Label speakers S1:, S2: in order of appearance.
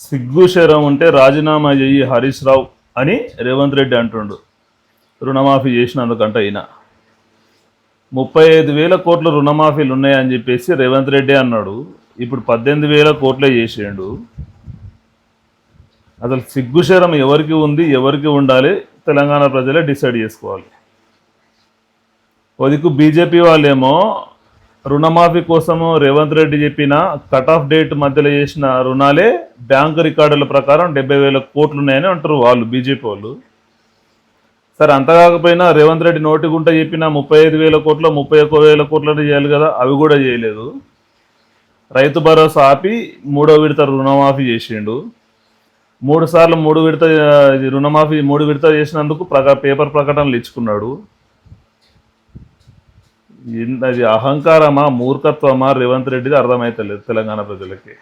S1: సిగ్గు శరం ఉంటే రాజీనామా చెయ్యి హరీష్ రావు అని రేవంత్ రెడ్డి అంటుండు. రుణమాఫీ చేసినందుకంట అయినా 35,000 కోట్ల రుణమాఫీలు ఉన్నాయని చెప్పేసి రేవంత్ రెడ్డి అన్నాడు. ఇప్పుడు 18,000 కోట్లే చేసేయండు. అసలు సిగ్గుశరం ఎవరికి ఉంది, ఎవరికి ఉండాలి, తెలంగాణ ప్రజలే డిసైడ్ చేసుకోవాలి. వదికు బీజేపీ వాళ్ళేమో రుణమాఫీ కోసము రేవంత్ రెడ్డి చెప్పిన కట్ ఆఫ్ డేట్ మధ్యలో చేసిన రుణాలే బ్యాంకు రికార్డుల ప్రకారం 70,000 కోట్లు ఉన్నాయని అంటారు వాళ్ళు, బీజేపీ వాళ్ళు. సరే, అంత కాకపోయినా రేవంత్ రెడ్డి నోటి గుంట చెప్పిన 35,000 కోట్లు 31,000 కోట్లని చేయాలి కదా, అవి కూడా చేయలేదు. రైతు భరోసా ఆపి 3వ విడత రుణమాఫీ చేసిండు. 3 సార్లు 3 విడత రుణమాఫీ 3 విడత చేసినందుకు పేపర్ ప్రకటనలు ఇచ్చుకున్నాడు. అది అహంకారమా మూర్ఖత్వమా రేవంత్ రెడ్డిది అర్థమైతలేదు తెలంగాణ ప్రజలకి.